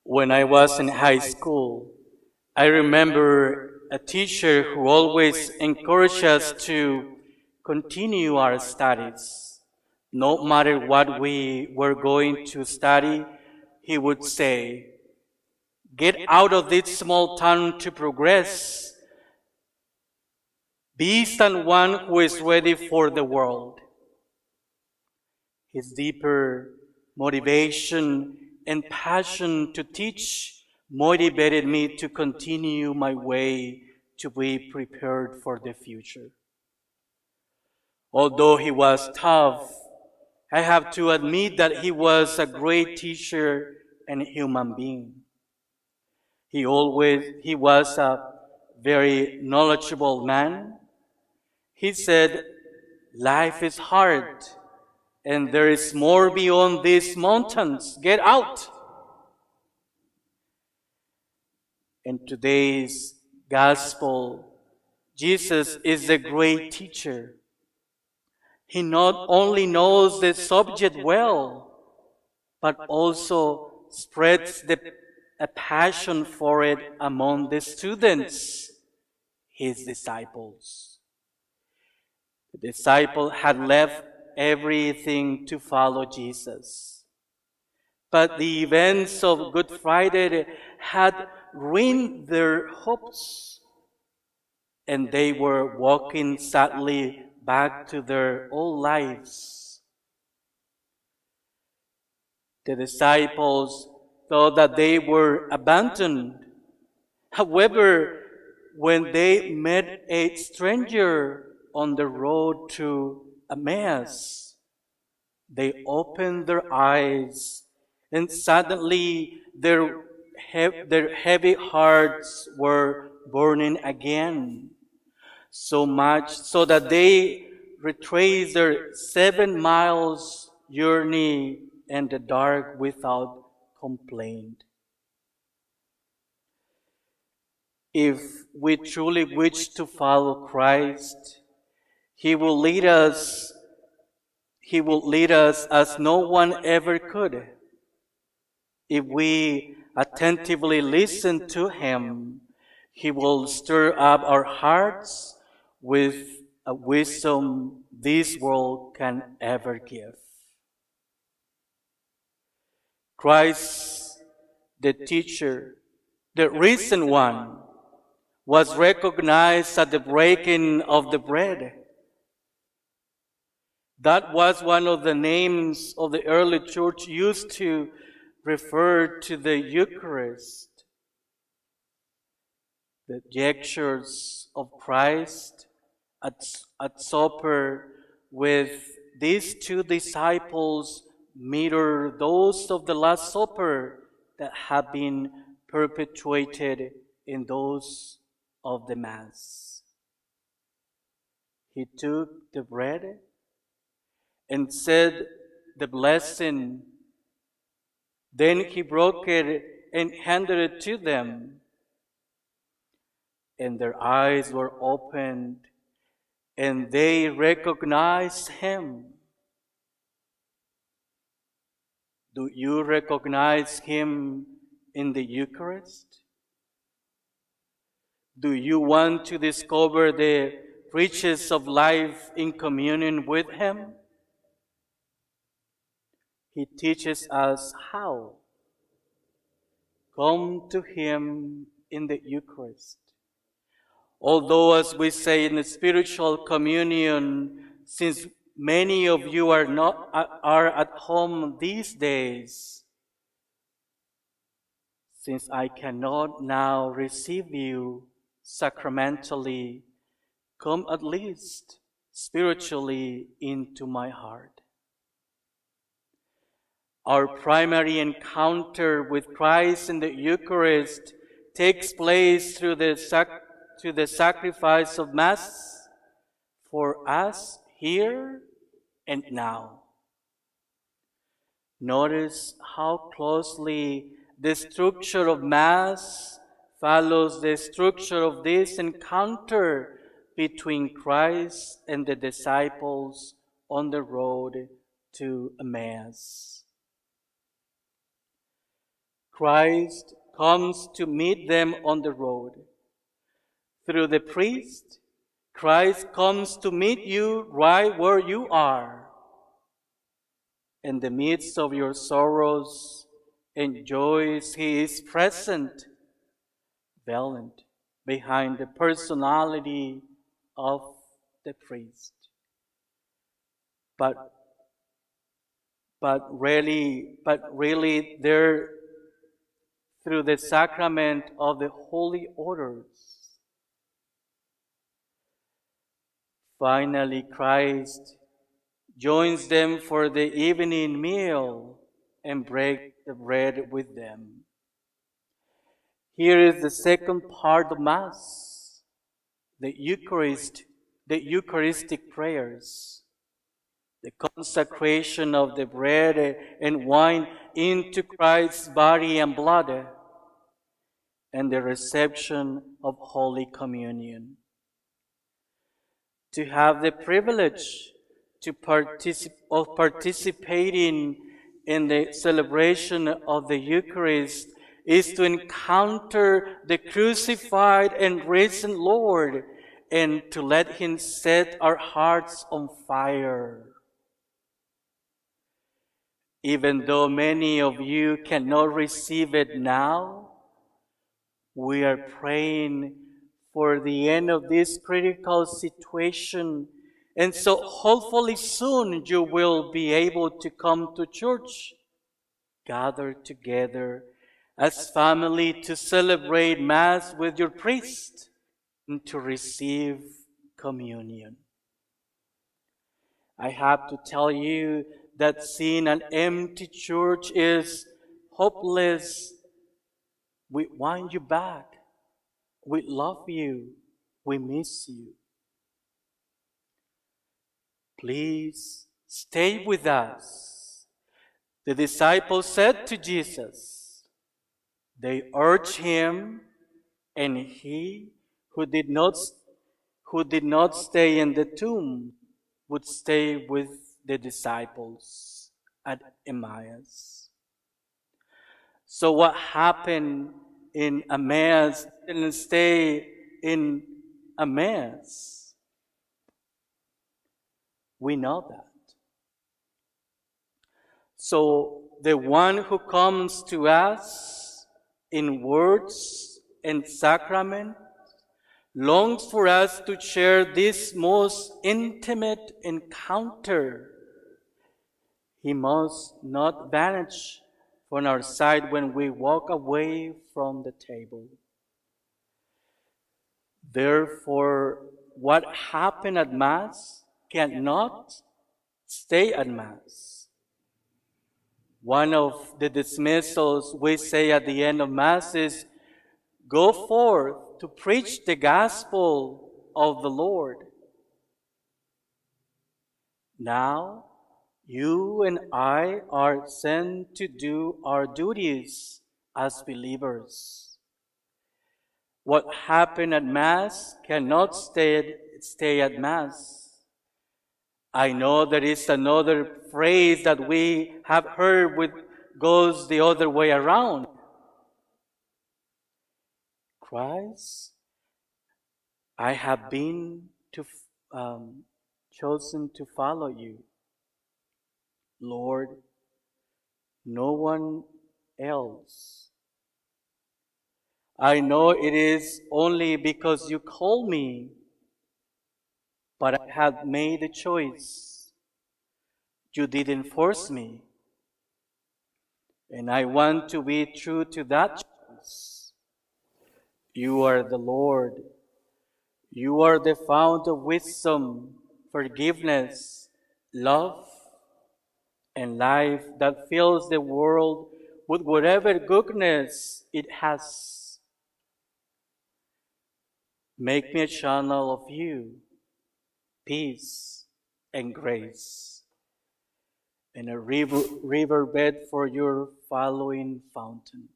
When I was in high school, I remember a teacher who always encouraged us to continue our studies. No matter what we were going to study, he would say, "Get out of this small town to progress. Be someone who is ready for the world." His deeper motivation and passion to teach motivated me to continue my way to be prepared for the future. Although he was tough, I have to admit that he was a great teacher and human being. He was a very knowledgeable man. He said, "Life is hard, and there is more beyond these mountains. Get out." In today's gospel, Jesus is the great teacher. He not only knows the subject well, but also spreads a passion for it among the students, his disciples. The disciple had left everything to follow Jesus. But the events of Good Friday had ruined their hopes, and they were walking sadly back to their old lives. The disciples thought that they were abandoned. However, when they met a stranger on the road to Emmaus, they opened their eyes, and suddenly their heavy hearts were burning again, so much so that they retraced their 7 miles journey in the dark without complaint. If we truly wish to follow Christ, He will lead us as no one ever could. If we attentively listen to Him, He will stir up our hearts with a wisdom this world can ever give. Christ, the teacher, the risen one, was recognized at the breaking of the bread. That was one of the names of the early church used to refer to the Eucharist. The gestures of Christ at supper with these two disciples mirror those of the Last Supper that have been perpetuated in those of the Mass. He took the bread and said the blessing. Then He broke it and handed it to them. And their eyes were opened, and they recognized Him. Do you recognize Him in the Eucharist? Do you want to discover the riches of life in communion with Him? He teaches us how. Come to Him in the Eucharist. Although, as we say in the spiritual communion, since many of you are at home these days, since I cannot now receive you sacramentally, come at least spiritually into my heart. Our primary encounter with Christ in the Eucharist takes place through the sacrifice of Mass for us here and now. Notice how closely the structure of Mass follows the structure of this encounter between Christ and the disciples on the road to Emmaus. Christ comes to meet them on the road. Through the priest, Christ comes to meet you right where you are. In the midst of your sorrows and joys, He is present, valiant, behind the personality of the priest. But really there through the sacrament of the holy orders. Finally, Christ joins them for the evening meal and breaks the bread with them. Here is the second part of Mass, the Eucharist, the Eucharistic prayers, the consecration of the bread and wine into Christ's body and blood, and the reception of Holy Communion. To have the privilege of participating in the celebration of the Eucharist is to encounter the crucified and risen Lord and to let Him set our hearts on fire. Even though many of you cannot receive it now, we are praying for the end of this critical situation. And so hopefully soon you will be able to come to church, gather together as family to celebrate Mass with your priest and to receive communion. I have to tell you that seeing an empty church is hopeless. We want you back. We love you. We miss you. Please stay with us. The disciples said to Jesus, they urged Him, and He who did not stay in the tomb would stay with the disciples at Emmaus. So what happened in Emmaus didn't stay in Emmaus. We know that. So the one who comes to us in words and sacrament longs for us to share this most intimate encounter. He must not vanish from our sight when we walk away from the table. Therefore, what happened at Mass cannot stay at Mass. One of the dismissals we say at the end of Mass is, go forth to preach the gospel of the Lord. Now, you and I are sent to do our duties as believers. What happened at Mass cannot stay at Mass. I know there is another phrase that we have heard which goes the other way around. Christ, I have been chosen to follow you. Lord, no one else. I know it is only because you called me, but I have made a choice. You didn't force me. And I want to be true to that choice. You are the Lord. You are the fount of wisdom, forgiveness, love, and life that fills the world with whatever goodness it has. Make me a channel of you, peace and grace, and a riverbed for your following fountain.